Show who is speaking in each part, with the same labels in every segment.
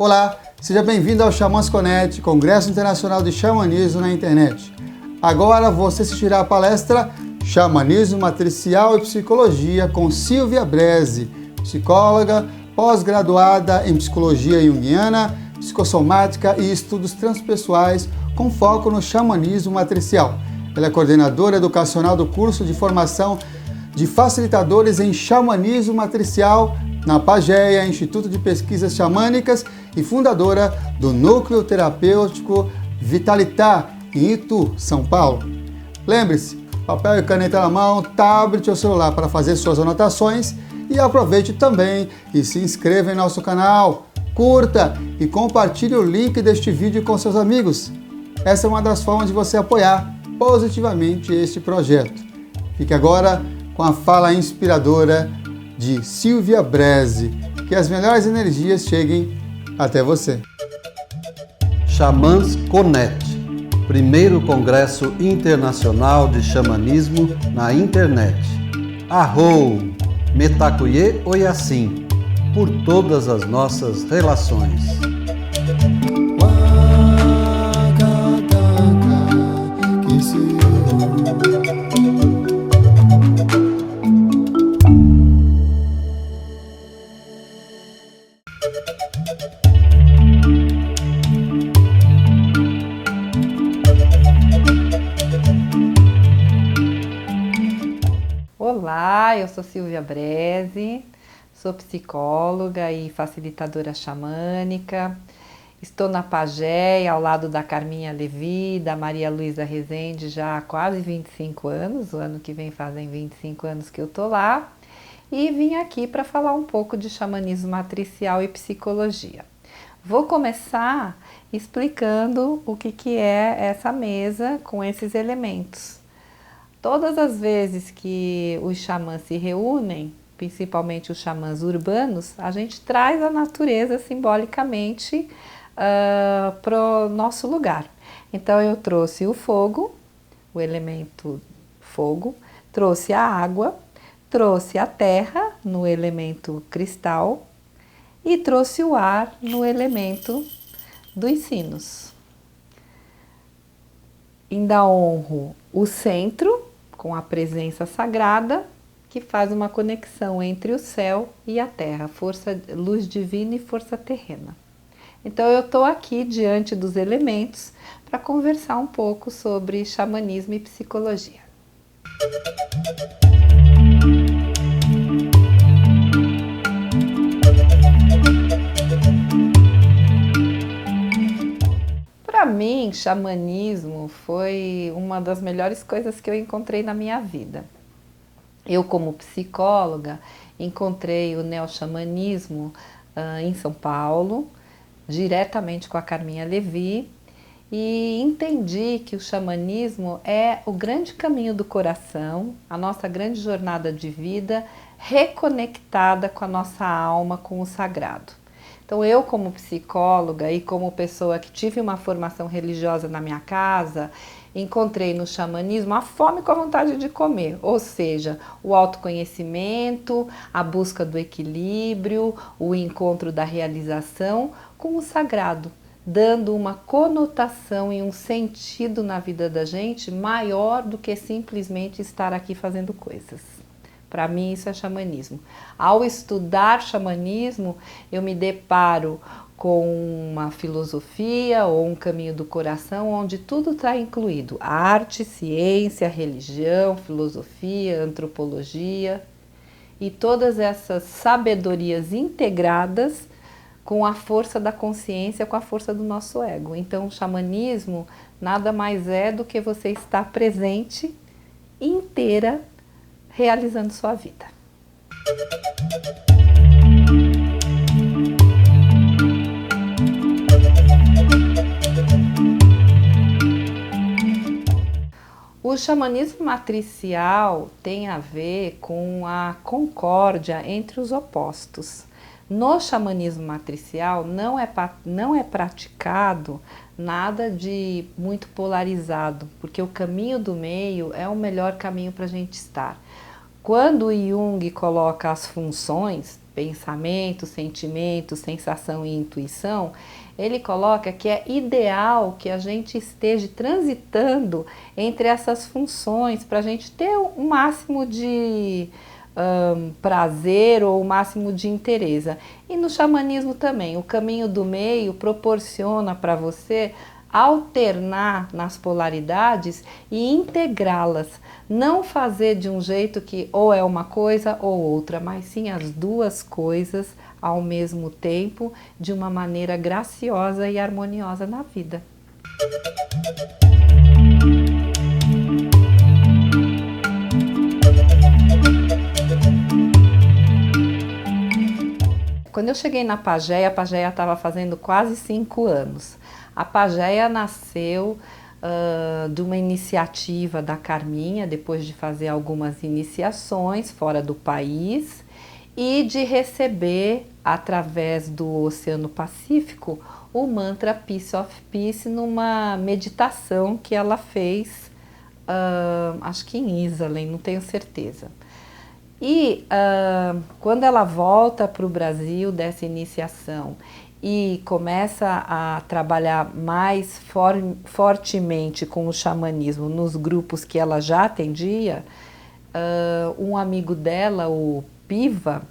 Speaker 1: Olá, seja bem-vindo ao Xamãs Connect, Congresso Internacional de Xamanismo na internet. Agora você assistirá a palestra Xamanismo Matricial e Psicologia com Silvia Brese, psicóloga, pós-graduada em Psicologia Junguiana, Psicossomática e Estudos Transpessoais com foco no Xamanismo Matricial. Ela é coordenadora educacional do curso de formação de facilitadores em Xamanismo Matricial na Pagéia, Instituto de Pesquisas Xamânicas, e fundadora do Núcleo Terapêutico Vitalitar, em Itu, São Paulo. Lembre-se, papel e caneta na mão, tablet ou celular para fazer suas anotações, e aproveite também e se inscreva em nosso canal, curta e compartilhe o link deste vídeo com seus amigos. Essa é uma das formas de você apoiar positivamente este projeto. Fique agora com a fala inspiradora de Silvia Brese. Que as melhores energias cheguem até você.
Speaker 2: Xamãs Connect, primeiro congresso internacional de xamanismo na internet. Arrou, Metacuye Oyassim, por todas as nossas relações.
Speaker 3: Olá, eu sou Silvia Brese, sou psicóloga e facilitadora xamânica. Estou na Pagéia, ao lado da Carminha Levi, da Maria Luísa Rezende, já há quase 25 anos. O ano que vem fazem 25 anos que eu estou lá. E vim aqui para falar um pouco de xamanismo matricial e psicologia. Vou começar explicando o que é essa mesa com esses elementos. Todas as vezes que os xamãs se reúnem, principalmente os xamãs urbanos, a gente traz a natureza simbolicamente para o nosso lugar. Então eu trouxe o fogo, o elemento fogo, trouxe a água, trouxe a terra no elemento cristal e trouxe o ar no elemento dos sinos. Ainda honro o centro com a presença sagrada, que faz uma conexão entre o céu e a terra, força, luz divina e força terrena. Então eu estou aqui diante dos elementos para conversar um pouco sobre xamanismo e psicologia. Para mim, xamanismo foi uma das melhores coisas que eu encontrei na minha vida. Eu, como psicóloga, encontrei o neoxamanismo em São Paulo, diretamente com a Carminha Levi, e entendi que o xamanismo é o grande caminho do coração, a nossa grande jornada de vida, reconectada com a nossa alma, com o sagrado. Então eu, como psicóloga e como pessoa que tive uma formação religiosa na minha casa, encontrei no xamanismo a fome com a vontade de comer, ou seja, o autoconhecimento, a busca do equilíbrio, o encontro da realização com o sagrado, dando uma conotação e um sentido na vida da gente maior do que simplesmente estar aqui fazendo coisas. Para mim isso é xamanismo. Ao estudar xamanismo, eu me deparo com uma filosofia ou um caminho do coração onde tudo está incluído. Arte, ciência, religião, filosofia, antropologia e todas essas sabedorias integradas com a força da consciência, com a força do nosso ego. Então o xamanismo nada mais é do que você estar presente inteira realizando sua vida. O xamanismo matricial tem a ver com a concórdia entre os opostos. No xamanismo matricial não é praticado nada de muito polarizado, porque o caminho do meio é o melhor caminho para a gente estar. Quando o Jung coloca as funções, pensamento, sentimento, sensação e intuição, ele coloca que é ideal que a gente esteja transitando entre essas funções para a gente ter o máximo de prazer ou o máximo de interesse. E no xamanismo também, o caminho do meio proporciona para você alternar nas polaridades e integrá-las. Não fazer de um jeito que ou é uma coisa ou outra, mas sim as duas coisas ao mesmo tempo, de uma maneira graciosa e harmoniosa na vida. Quando eu cheguei na Pagéia, a Pagéia estava fazendo quase 5 anos. A Pagéia nasceu de uma iniciativa da Carminha, depois de fazer algumas iniciações fora do país e de receber, através do Oceano Pacífico, o mantra Peace of Peace numa meditação que ela fez, acho que em Isalem, não tenho certeza. E quando ela volta para o Brasil dessa iniciação e começa a trabalhar mais fortemente com o xamanismo nos grupos que ela já atendia, um amigo dela, o Piva,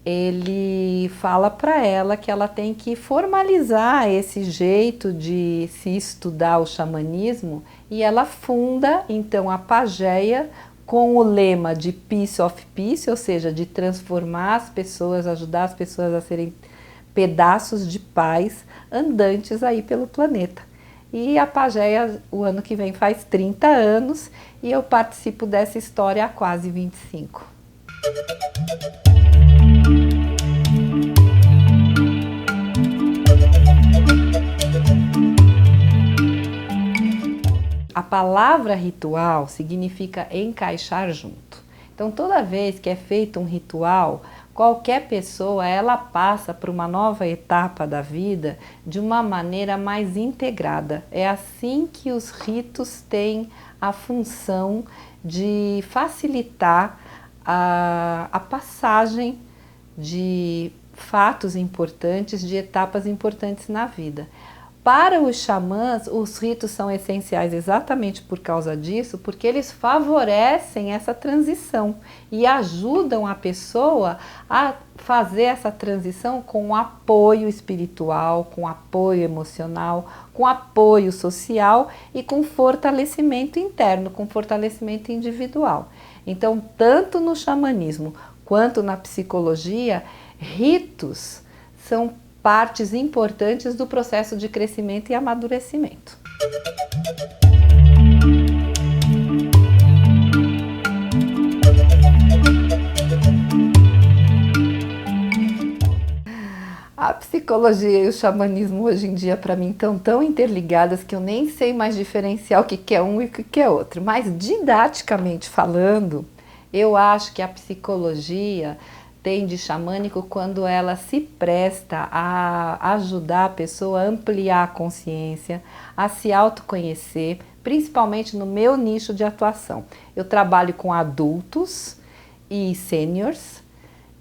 Speaker 3: ele fala para ela que ela tem que formalizar esse jeito de se estudar o xamanismo, e ela funda então a Pagéia com o lema de Peace of Peace, ou seja, de transformar as pessoas, ajudar as pessoas a serem pedaços de paz andantes aí pelo planeta. E a Pagéia, o ano que vem, faz 30 anos e eu participo dessa história há quase 25. A palavra ritual significa encaixar junto. Então, toda vez que é feito um ritual, qualquer pessoa, ela passa por uma nova etapa da vida de uma maneira mais integrada. É assim que os ritos têm a função de facilitar a passagem de fatos importantes, de etapas importantes na vida. Para os xamãs, os ritos são essenciais exatamente por causa disso, porque eles favorecem essa transição e ajudam a pessoa a fazer essa transição com apoio espiritual, com apoio emocional, com apoio social e com fortalecimento interno, com fortalecimento individual. Então, tanto no xamanismo quanto na psicologia, ritos são partes importantes do processo de crescimento e amadurecimento. A psicologia e o xamanismo hoje em dia para mim estão tão interligadas que eu nem sei mais diferenciar o que é um e o que é outro. Mas didaticamente falando, eu acho que a psicologia tem de xamânico quando ela se presta a ajudar a pessoa a ampliar a consciência, a se autoconhecer, principalmente no meu nicho de atuação. Eu trabalho com adultos e sêniors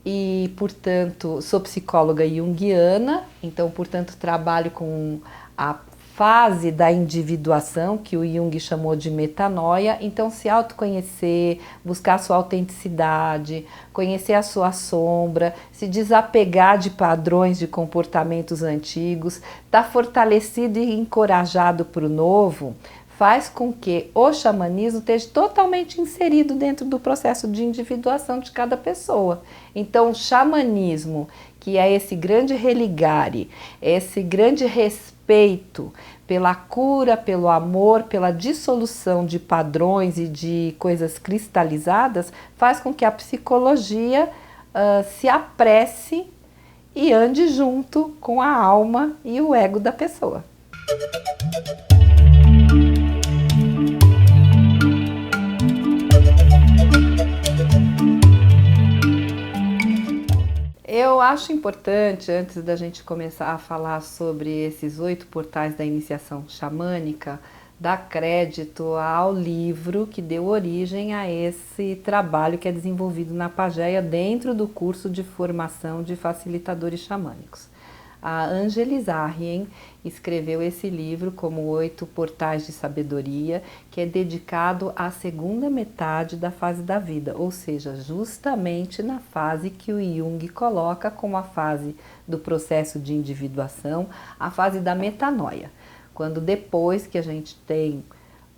Speaker 3: e, portanto, sou psicóloga junguiana, então, portanto, trabalho com a fase da individuação, que o Jung chamou de metanoia. Então, se autoconhecer, buscar a sua autenticidade, conhecer a sua sombra, se desapegar de padrões de comportamentos antigos, estar fortalecido e encorajado para o novo, faz com que o xamanismo esteja totalmente inserido dentro do processo de individuação de cada pessoa. Então, o xamanismo, que é esse grande religare, esse grande respeito pela cura, pelo amor, pela dissolução de padrões e de coisas cristalizadas, faz com que a psicologia se apresse e ande junto com a alma e o ego da pessoa. Eu acho importante, antes da gente começar a falar sobre esses 8 portais da iniciação xamânica, dar crédito ao livro que deu origem a esse trabalho que é desenvolvido na Pagéia dentro do curso de formação de facilitadores xamânicos. A Angelis Arrien escreveu esse livro como 8 Portais de Sabedoria, que é dedicado à segunda metade da fase da vida, ou seja, justamente na fase que o Jung coloca como a fase do processo de individuação, a fase da metanoia. Quando depois que a gente tem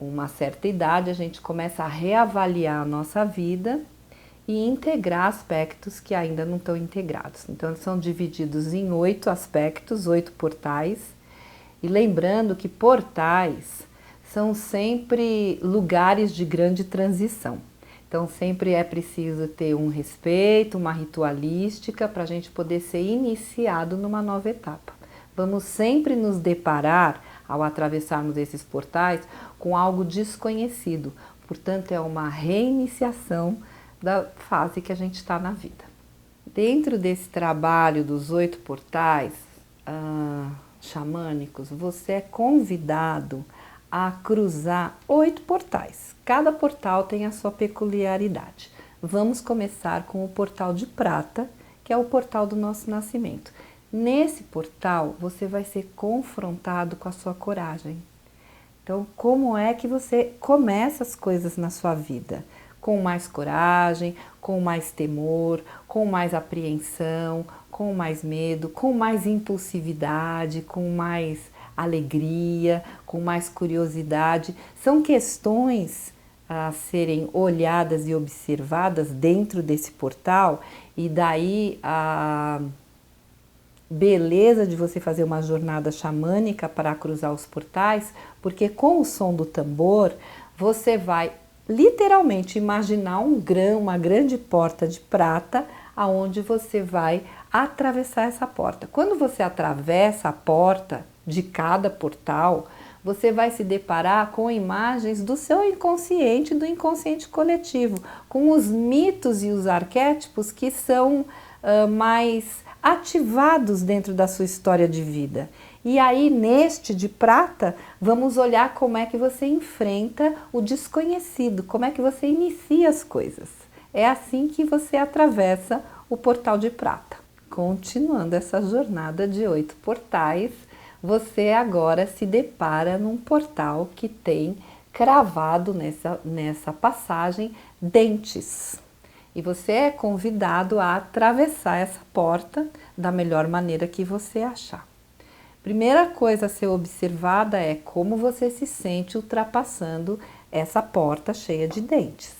Speaker 3: uma certa idade, a gente começa a reavaliar a nossa vida e integrar aspectos que ainda não estão integrados. Então, eles são divididos em 8 aspectos, 8 portais. E lembrando que portais são sempre lugares de grande transição. Então, sempre é preciso ter um respeito, uma ritualística para a gente poder ser iniciado numa nova etapa. Vamos sempre nos deparar, ao atravessarmos esses portais, com algo desconhecido. Portanto, é uma reiniciação da fase que a gente está na vida. Dentro desse trabalho dos 8 portais xamânicos, você é convidado a cruzar 8 portais. Cada portal tem a sua peculiaridade. Vamos começar com o portal de prata, que é o portal do nosso nascimento. Nesse portal, você vai ser confrontado com a sua coragem. Então, como é que você começa as coisas na sua vida? Com mais coragem, com mais temor, com mais apreensão, com mais medo, com mais impulsividade, com mais alegria, com mais curiosidade. São questões a serem olhadas e observadas dentro desse portal, e daí a beleza de você fazer uma jornada xamânica para cruzar os portais, porque com o som do tambor você vai literalmente imaginar uma grande porta de prata, aonde você vai atravessar essa porta. Quando você atravessa a porta de cada portal, você vai se deparar com imagens do seu inconsciente, do inconsciente coletivo, com os mitos e os arquétipos que são mais ativados dentro da sua história de vida. E aí, neste de prata, vamos olhar como é que você enfrenta o desconhecido, como é que você inicia as coisas. É assim que você atravessa o portal de prata. Continuando essa jornada de 8 portais, você agora se depara num portal que tem cravado nessa passagem dentes. E você é convidado a atravessar essa porta da melhor maneira que você achar. Primeira coisa a ser observada é como você se sente ultrapassando essa porta cheia de dentes.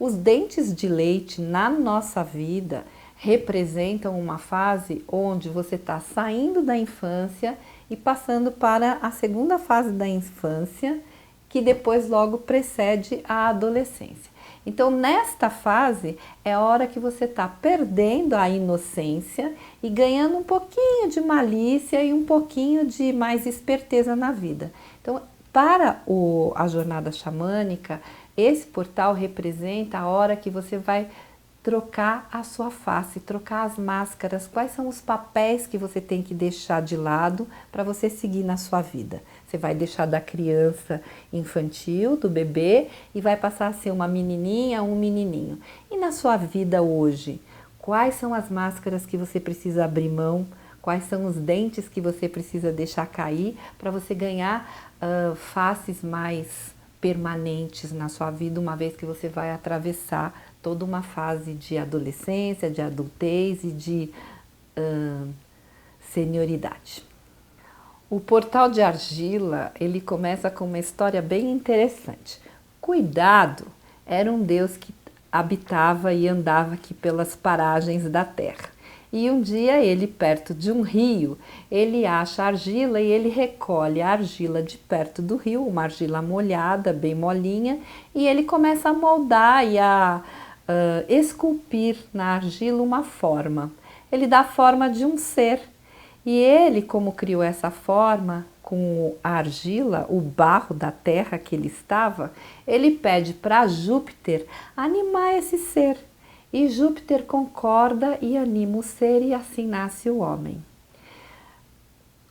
Speaker 3: Os dentes de leite na nossa vida representam uma fase onde você está saindo da infância e passando para a segunda fase da infância, que depois logo precede a adolescência. Então, nesta fase, é a hora que você está perdendo a inocência e ganhando um pouquinho de malícia e um pouquinho de mais esperteza na vida. Então, para a jornada xamânica, esse portal representa a hora que você vai trocar a sua face, trocar as máscaras, quais são os papéis que você tem que deixar de lado para você seguir na sua vida. Você vai deixar da criança infantil, do bebê, e vai passar a ser uma menininha, um menininho. E na sua vida hoje, quais são as máscaras que você precisa abrir mão? Quais são os dentes que você precisa deixar cair para você ganhar faces mais permanentes na sua vida, uma vez que você vai atravessar toda uma fase de adolescência, de adultez e de senioridade. O portal de argila, ele começa com uma história bem interessante. Cuidado era um deus que habitava e andava aqui pelas paragens da terra. E um dia ele, perto de um rio, ele acha argila e ele recolhe a argila de perto do rio, uma argila molhada, bem molinha, e ele começa a moldar e a esculpir na argila uma forma. Ele dá a forma de um ser. E ele, como criou essa forma com a argila, o barro da terra que ele estava, ele pede para Júpiter animar esse ser. E Júpiter concorda e anima o ser, e assim nasce o homem.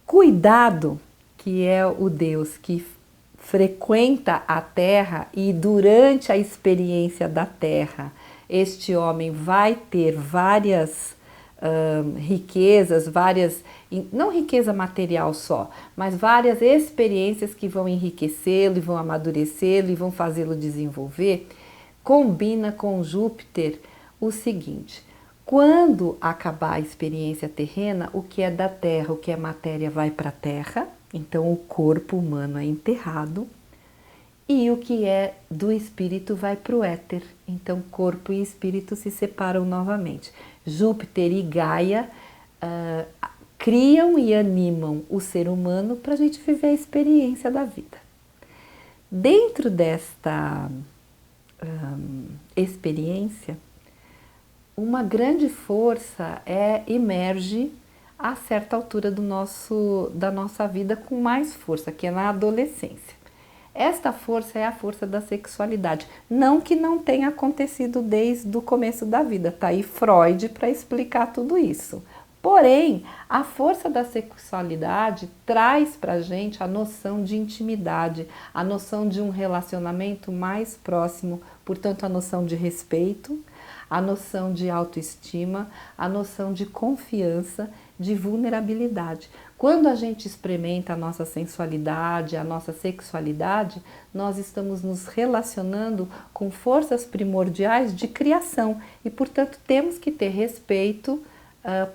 Speaker 3: Cuidado, que é o deus que frequenta a Terra e durante a experiência da Terra, este homem vai ter várias riquezas, não riqueza material só, mas várias experiências que vão enriquecê-lo e vão amadurecê-lo e vão fazê-lo desenvolver, combina com Júpiter o seguinte: quando acabar a experiência terrena, o que é da Terra, o que é matéria vai para a Terra, então o corpo humano é enterrado, e o que é do espírito vai para o éter, então corpo e espírito se separam novamente. Júpiter e Gaia criam e animam o ser humano para a gente viver a experiência da vida. Dentro desta experiência, uma grande força emerge a certa altura da nossa vida com mais força, que é na adolescência. Esta força é a força da sexualidade. Não que não tenha acontecido desde o começo da vida, tá aí Freud para explicar tudo isso. Porém, a força da sexualidade traz para a gente a noção de intimidade, a noção de um relacionamento mais próximo, portanto, a noção de respeito, a noção de autoestima, a noção de confiança, de vulnerabilidade. Quando a gente experimenta a nossa sensualidade, a nossa sexualidade, nós estamos nos relacionando com forças primordiais de criação e, portanto, temos que ter respeito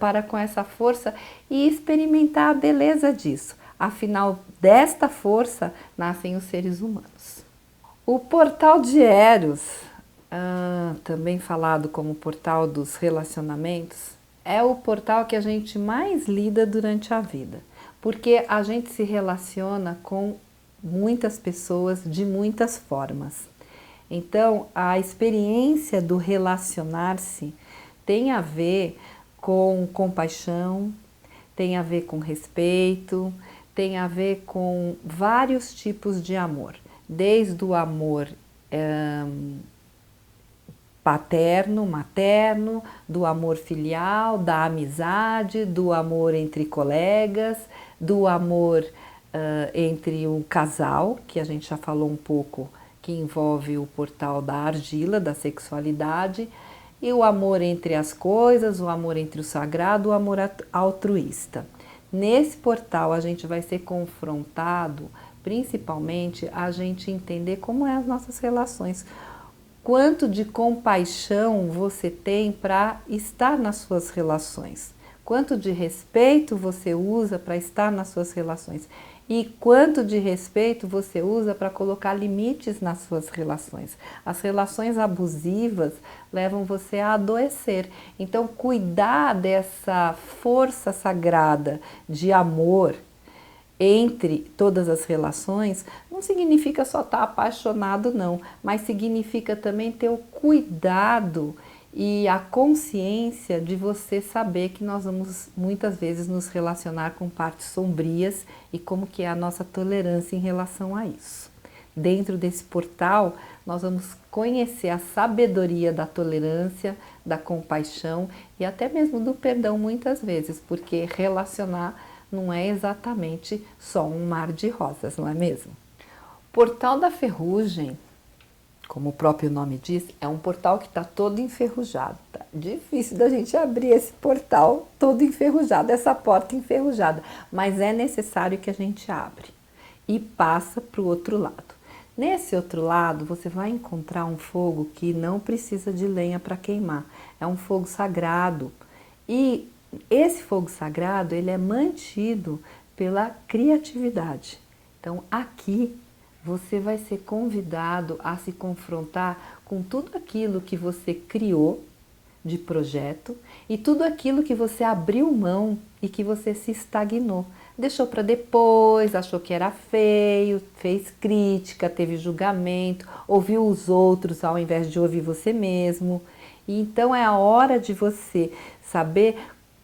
Speaker 3: para com essa força e experimentar a beleza disso. Afinal, desta força nascem os seres humanos. O portal de Eros, também falado como portal dos relacionamentos, é o portal que a gente mais lida durante a vida, porque a gente se relaciona com muitas pessoas de muitas formas. Então, a experiência do relacionar-se tem a ver com compaixão, tem a ver com respeito, tem a ver com vários tipos de amor, desde o amor paterno, materno, do amor filial, da amizade, do amor entre colegas, do amor entre um casal, que a gente já falou um pouco, que envolve o portal da argila, da sexualidade, e o amor entre as coisas, o amor entre o sagrado, o amor altruísta. Nesse portal a gente vai ser confrontado, principalmente, a gente entender como é as nossas relações. Quanto de compaixão você tem para estar nas suas relações? Quanto de respeito você usa para estar nas suas relações? E quanto de respeito você usa para colocar limites nas suas relações? As relações abusivas levam você a adoecer. Então, cuidar dessa força sagrada de amor entre todas as relações não significa só estar apaixonado, não, mas significa também ter o cuidado e a consciência de você saber que nós vamos muitas vezes nos relacionar com partes sombrias e como que é a nossa tolerância em relação a isso. Dentro desse portal, nós vamos conhecer a sabedoria da tolerância, da compaixão e até mesmo do perdão muitas vezes, porque relacionar não é exatamente só um mar de rosas, não é mesmo? Portal da Ferrugem, como o próprio nome diz, é um portal que está todo enferrujado. Tá difícil da gente abrir esse portal todo enferrujado, essa porta enferrujada, mas é necessário que a gente abre e passa para o outro lado. Nesse outro lado, você vai encontrar um fogo que não precisa de lenha para queimar, é um fogo sagrado e esse fogo sagrado, ele é mantido pela criatividade. Então, aqui você vai ser convidado a se confrontar com tudo aquilo que você criou de projeto e tudo aquilo que você abriu mão e que você se estagnou. Deixou para depois, achou que era feio, fez crítica, teve julgamento, ouviu os outros ao invés de ouvir você mesmo. E então é a hora de você saber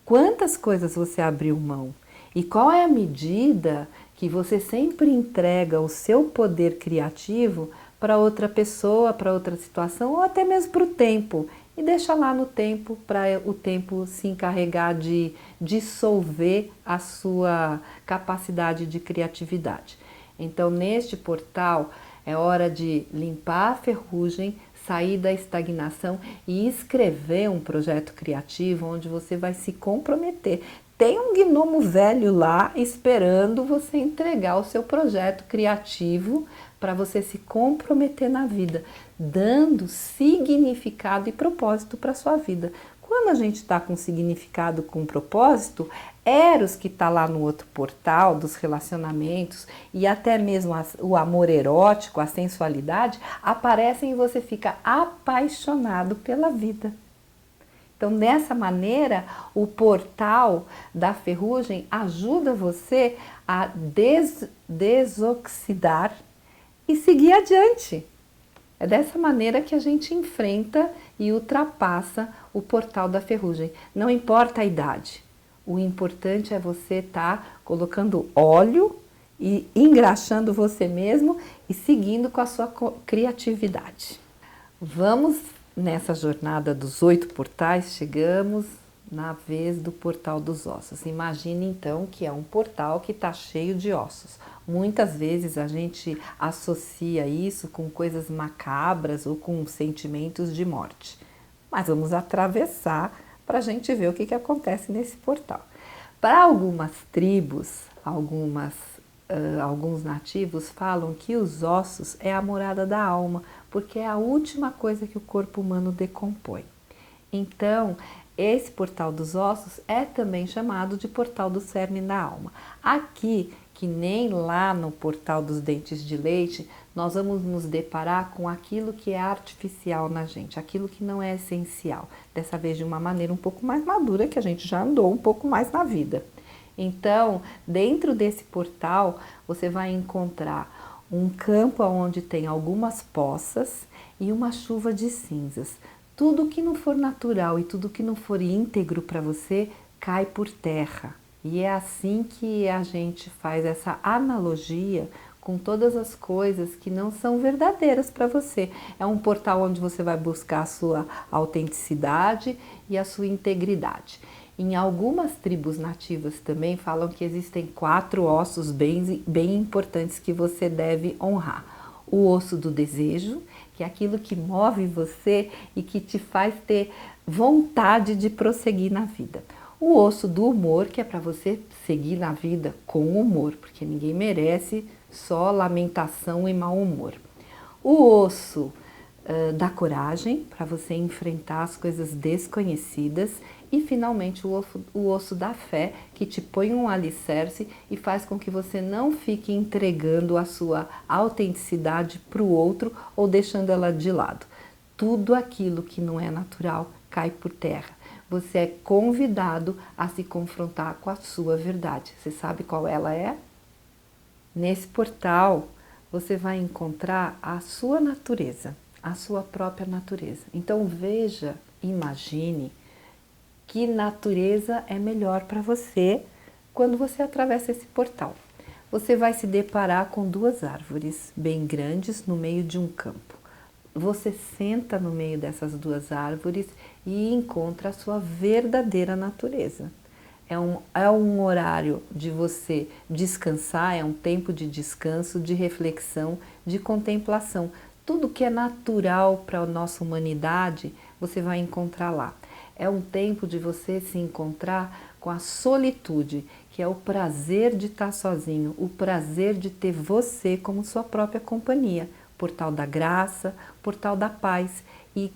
Speaker 3: quantas coisas você abriu mão e qual é a medida que você sempre entrega o seu poder criativo para outra pessoa, para outra situação ou até mesmo para o tempo e deixa lá no tempo para o tempo se encarregar de dissolver a sua capacidade de criatividade. Então, neste portal, é hora de limpar a ferrugem, sair da estagnação e escrever um projeto criativo onde você vai se comprometer. Tem um gnomo velho lá esperando você entregar o seu projeto criativo para você se comprometer na vida, dando significado e propósito para a sua vida. Quando a gente está com significado, com propósito, Eros, que está lá no outro portal dos relacionamentos e até mesmo o amor erótico, a sensualidade, aparecem e você fica apaixonado pela vida. Então, dessa maneira, o portal da ferrugem ajuda você a desoxidar e seguir adiante. É dessa maneira que a gente enfrenta e ultrapassa o portal da ferrugem. Não importa a idade. O importante é você estar colocando óleo e engraxando você mesmo e seguindo com a sua criatividade. Vamos nessa jornada dos 8 portais, chegamos na vez do portal dos ossos. Imagine então que é um portal que está cheio de ossos. Muitas vezes a gente associa isso com coisas macabras ou com sentimentos de morte. Mas vamos atravessar para a gente ver o que acontece nesse portal. Para algumas tribos, alguns nativos falam que os ossos é a morada da alma, porque é a última coisa que o corpo humano decompõe. Então, esse portal dos ossos é também chamado de portal do cerne da alma. Aqui, que nem lá no portal dos dentes de leite, nós vamos nos deparar com aquilo que é artificial na gente, aquilo que não é essencial. Dessa vez de uma maneira um pouco mais madura, que a gente já andou um pouco mais na vida. Então, dentro desse portal, você vai encontrar um campo onde tem algumas poças e uma chuva de cinzas. Tudo que não for natural e tudo que não for íntegro para você cai por terra. E é assim que a gente faz essa analogia com todas as coisas que não são verdadeiras para você. É um portal onde você vai buscar a sua autenticidade e a sua integridade. Em algumas tribos nativas também falam que existem 4 ossos bem importantes que você deve honrar. O osso do desejo, que é aquilo que move você e que te faz ter vontade de prosseguir na vida. O osso do humor, que é para você seguir na vida com humor, porque ninguém merece só lamentação e mau humor. O osso da coragem, para você enfrentar as coisas desconhecidas. E finalmente o osso da fé, que te põe um alicerce e faz com que você não fique entregando a sua autenticidade para o outro ou deixando ela de lado. Tudo aquilo que não é natural cai por terra. Você é convidado a se confrontar com a sua verdade. Você sabe qual ela é? Nesse portal você vai encontrar a sua natureza, a sua própria natureza. Então veja, imagine que natureza é melhor para você quando você atravessa esse portal. Você vai se deparar com 2 árvores bem grandes no meio de um campo. Você senta no meio dessas 2 árvores e encontra a sua verdadeira natureza. É um horário de você descansar, é um tempo de descanso, de reflexão, de contemplação. Tudo que é natural para a nossa humanidade, você vai encontrar lá. É um tempo de você se encontrar com a solitude, que é o prazer de estar sozinho, o prazer de ter você como sua própria companhia. Portal da graça, portal da paz. E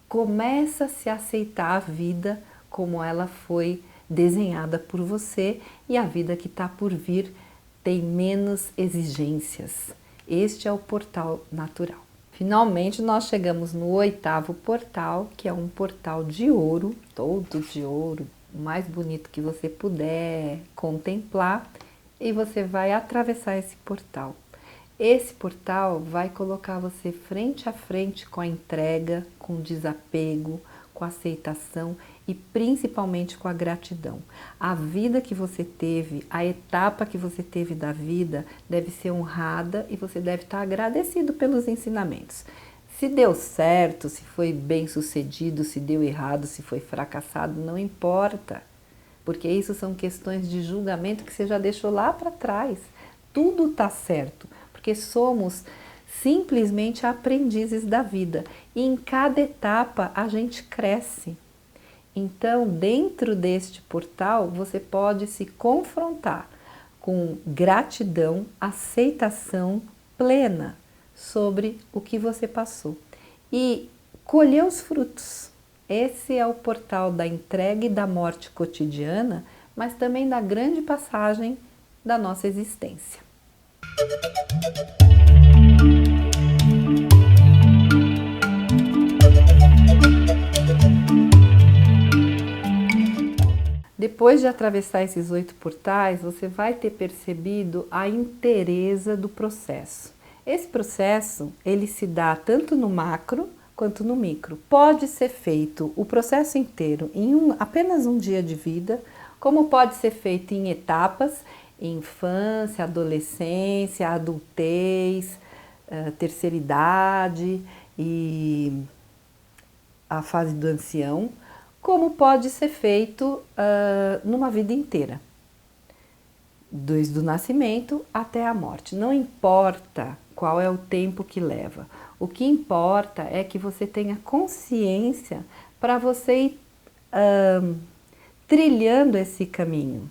Speaker 3: começa a se aceitar a vida como ela foi desenhada por você e a vida que está por vir tem menos exigências. Este é o portal natural. Finalmente nós chegamos no 8º portal, que é um portal de ouro, todo de ouro, o mais bonito que você puder contemplar, e você vai atravessar esse portal. Esse portal vai colocar você frente a frente com a entrega, com o desapego, com a aceitação e principalmente com a gratidão. A vida que você teve, a etapa que você teve da vida deve ser honrada e você deve estar agradecido pelos ensinamentos. Se deu certo, se foi bem sucedido, se deu errado, se foi fracassado, não importa, porque isso são questões de julgamento que você já deixou lá para trás. tudo está certo, porque somos simplesmente aprendizes da vida e em cada etapa a gente cresce. Então, dentro deste portal, você pode se confrontar com gratidão, aceitação plena sobre o que você passou e colher os frutos. Esse é o portal da entrega e da morte cotidiana, mas também da grande passagem da nossa existência. Depois de atravessar esses 8 portais, você vai ter percebido a inteireza do processo. Esse processo, ele se dá tanto no macro quanto no micro. Pode ser feito o processo inteiro em apenas um dia de vida, como pode ser feito em etapas, infância, adolescência, adultez, terceira idade e a fase do ancião, como pode ser feito numa vida inteira, desde o nascimento até a morte. Não importa qual é o tempo que leva, o que importa é que você tenha consciência para você ir trilhando esse caminho.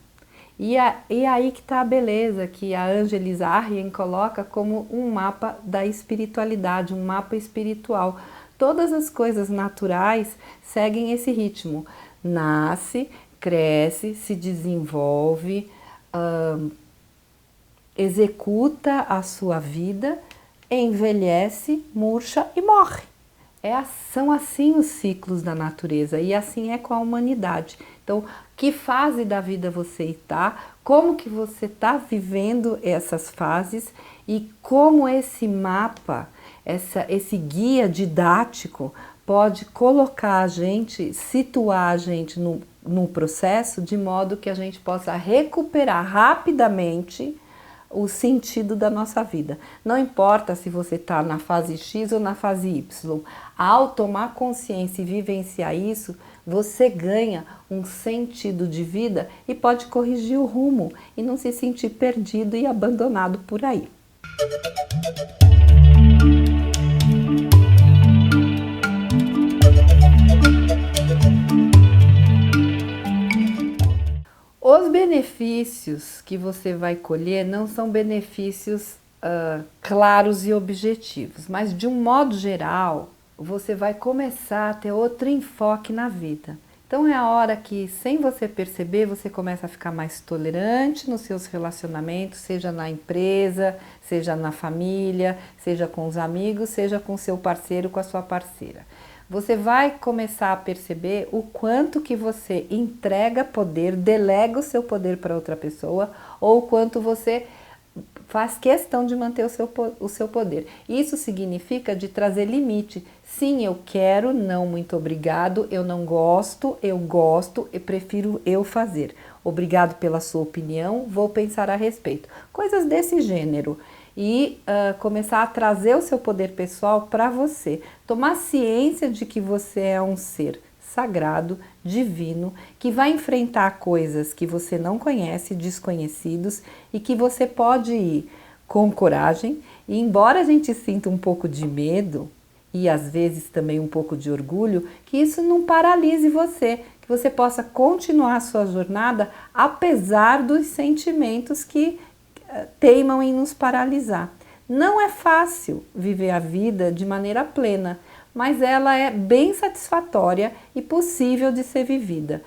Speaker 3: E aí que está a beleza que a Angelis Arjen coloca como um mapa da espiritualidade, um mapa espiritual. Todas as coisas naturais seguem esse ritmo. Nasce, cresce, se desenvolve, executa a sua vida, envelhece, murcha e morre. São assim os ciclos da natureza e assim é com a humanidade. Então, que fase da vida você está, como que você está vivendo essas fases e como esse mapa, esse guia didático pode colocar a gente, situar a gente no processo de modo que a gente possa recuperar rapidamente o sentido da nossa vida. Não importa se você está na fase X ou na fase Y, ao tomar consciência e vivenciar isso, você ganha um sentido de vida e pode corrigir o rumo e não se sentir perdido e abandonado por aí. Os benefícios que você vai colher não são benefícios claros e objetivos, mas de um modo geral, você vai começar a ter outro enfoque na vida. Então é a hora que, sem você perceber, você começa a ficar mais tolerante nos seus relacionamentos, seja na empresa, seja na família, seja com os amigos, seja com seu parceiro, com a sua parceira. Você vai começar a perceber o quanto que você entrega poder, delega o seu poder para outra pessoa, ou o quanto você faz questão de manter o seu poder. Isso significa de trazer limite. Sim, eu quero, não, muito obrigado, eu não gosto, eu gosto, eu prefiro eu fazer. Obrigado pela sua opinião, vou pensar a respeito. Coisas desse gênero. E começar a trazer o seu poder pessoal para você. Tomar ciência de que você é um ser sagrado, divino, que vai enfrentar coisas que você não conhece, desconhecidos, e que você pode ir com coragem. E embora a gente sinta um pouco de medo, e às vezes também um pouco de orgulho, que isso não paralise você, que você possa continuar a sua jornada apesar dos sentimentos que teimam em nos paralisar. Não é fácil viver a vida de maneira plena, mas ela é bem satisfatória e possível de ser vivida.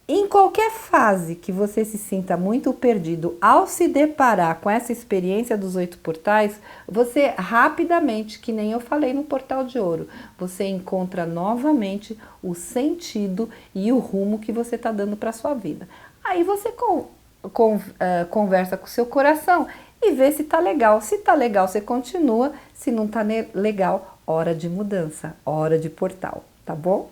Speaker 3: Em qualquer fase que você se sinta muito perdido, ao se deparar com essa experiência dos 8 portais, você rapidamente, que nem eu falei no Portal de Ouro, você encontra novamente o sentido e o rumo que você está dando para a sua vida. Aí você conversa com o seu coração e vê se tá legal. Se tá legal, você continua. Se não tá legal, hora de mudança, hora de portal, tá bom?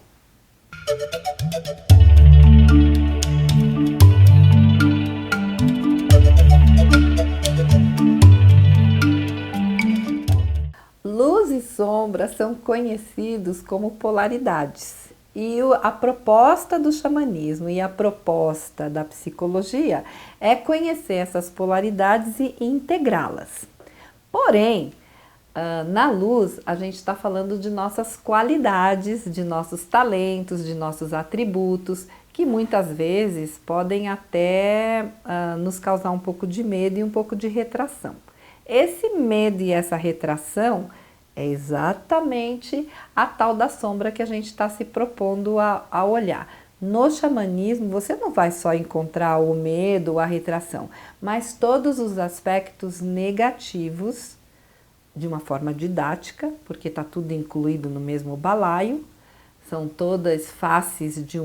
Speaker 3: Luz e sombra são conhecidos como polaridades. E a proposta do xamanismo e a proposta da psicologia é conhecer essas polaridades e integrá-las. Porém, na luz, a gente está falando de nossas qualidades, de nossos talentos, de nossos atributos, que muitas vezes podem até nos causar um pouco de medo e um pouco de retração. Esse medo e essa retração é exatamente a tal da sombra que a gente está se propondo a olhar. No xamanismo, você não vai só encontrar o medo ou a retração, mas todos os aspectos negativos, de uma forma didática, porque está tudo incluído no mesmo balaio, são todas faces de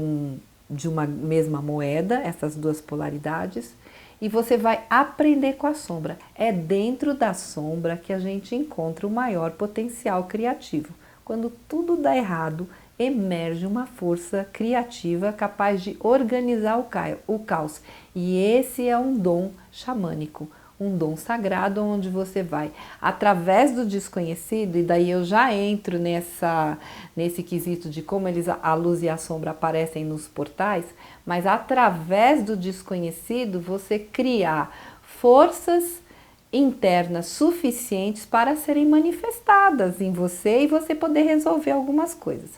Speaker 3: uma mesma moeda, essas duas polaridades, e você vai aprender com a sombra. É dentro da sombra que a gente encontra o maior potencial criativo. Quando tudo dá errado, emerge uma força criativa capaz de organizar o caos. E esse é um dom xamânico, um dom sagrado, onde você vai, através do desconhecido, e daí eu já entro nesse quesito de como a luz e a sombra aparecem nos portais, mas através do desconhecido você criar forças internas suficientes para serem manifestadas em você e você poder resolver algumas coisas.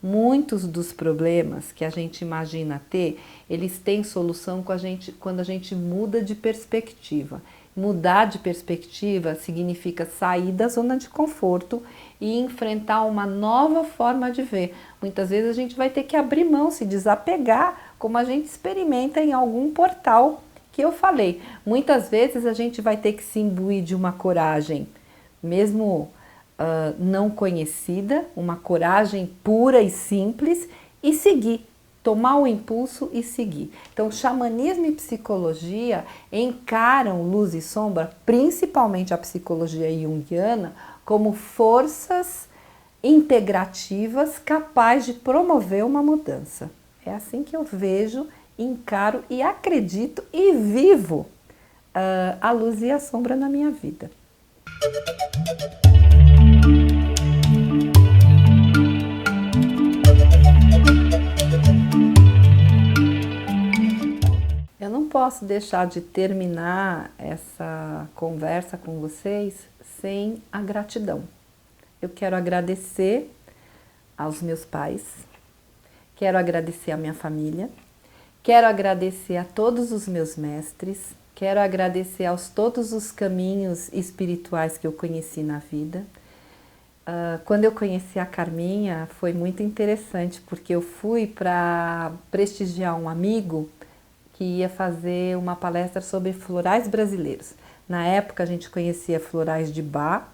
Speaker 3: Muitos dos problemas que a gente imagina ter, eles têm solução quando a gente muda de perspectiva. Mudar de perspectiva significa sair da zona de conforto e enfrentar uma nova forma de ver. Muitas vezes a gente vai ter que abrir mão, se desapegar, como a gente experimenta em algum portal que eu falei. Muitas vezes a gente vai ter que se imbuir de uma coragem, mesmo não conhecida, uma coragem pura e simples, e seguir. Tomar o impulso e seguir. Então, xamanismo e psicologia encaram luz e sombra, principalmente a psicologia junguiana, como forças integrativas capazes de promover uma mudança. É assim que eu vejo, encaro e acredito e vivo a luz e a sombra na minha vida. Eu não posso deixar de terminar essa conversa com vocês sem a gratidão. Eu quero agradecer aos meus pais, quero agradecer à minha família, quero agradecer a todos os meus mestres, quero agradecer a todos os caminhos espirituais que eu conheci na vida. Quando eu conheci a Carminha foi muito interessante, porque eu fui para prestigiar um amigo que ia fazer uma palestra sobre florais brasileiros. Na época a gente conhecia florais de Bach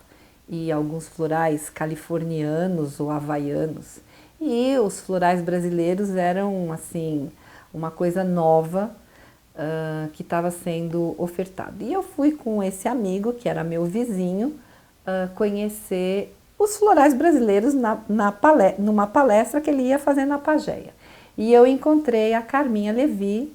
Speaker 3: e alguns florais californianos ou havaianos. E os florais brasileiros eram assim uma coisa nova que estava sendo ofertado. E eu fui com esse amigo, que era meu vizinho, conhecer os florais brasileiros numa palestra que ele ia fazer na Pagéia. E eu encontrei a Carminha Levi,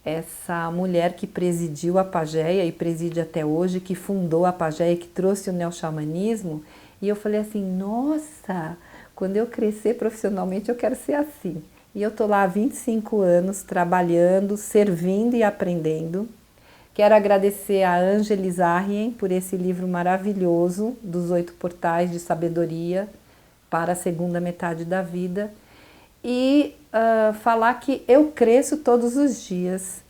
Speaker 3: essa mulher que presidiu a Pagéia e preside até hoje, que fundou a Pagéia, que trouxe o neoxamanismo, e eu falei assim, nossa, quando eu crescer profissionalmente eu quero ser assim. E eu tô lá há 25 anos trabalhando, servindo e aprendendo. Quero agradecer a Ângeles Arrien por esse livro maravilhoso dos 8 portais de sabedoria para a segunda metade da vida. E falar que eu cresço todos os dias.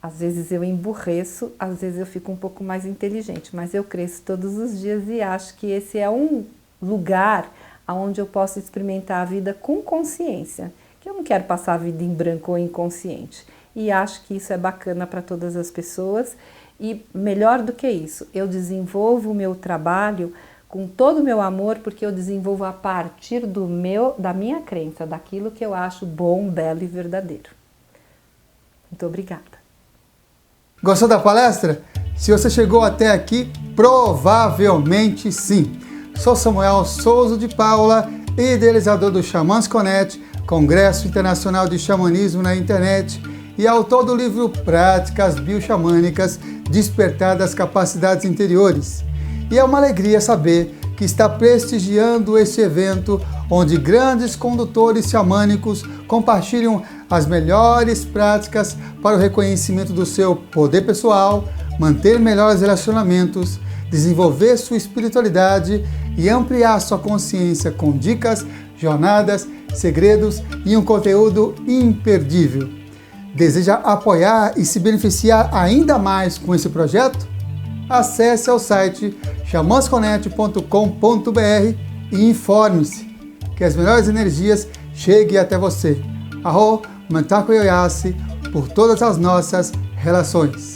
Speaker 3: Às vezes eu emburreço, às vezes eu fico um pouco mais inteligente, mas eu cresço todos os dias e acho que esse é um lugar onde eu posso experimentar a vida com consciência, que eu não quero passar a vida em branco ou inconsciente. E acho que isso é bacana para todas as pessoas e melhor do que isso, eu desenvolvo o meu trabalho com todo o meu amor, porque eu desenvolvo a partir da minha crença, daquilo que eu acho bom, belo e verdadeiro. Muito obrigada.
Speaker 1: Gostou da palestra? Se você chegou até aqui, provavelmente sim. Sou Samuel Souza de Paula, idealizador do Xamãs Connect, Congresso Internacional de Xamanismo na Internet, e autor do livro Práticas Bioxamânicas, Despertar das Capacidades Interiores. E é uma alegria saber que está prestigiando este evento onde grandes condutores xamânicos compartilham as melhores práticas para o reconhecimento do seu poder pessoal, manter melhores relacionamentos, desenvolver sua espiritualidade e ampliar sua consciência com dicas, jornadas, segredos e um conteúdo imperdível. Deseja apoiar e se beneficiar ainda mais com esse projeto? Acesse ao site xamansconect.com.br e informe-se que as melhores energias cheguem até você. Arro Mentaku Yoyasi por todas as nossas relações.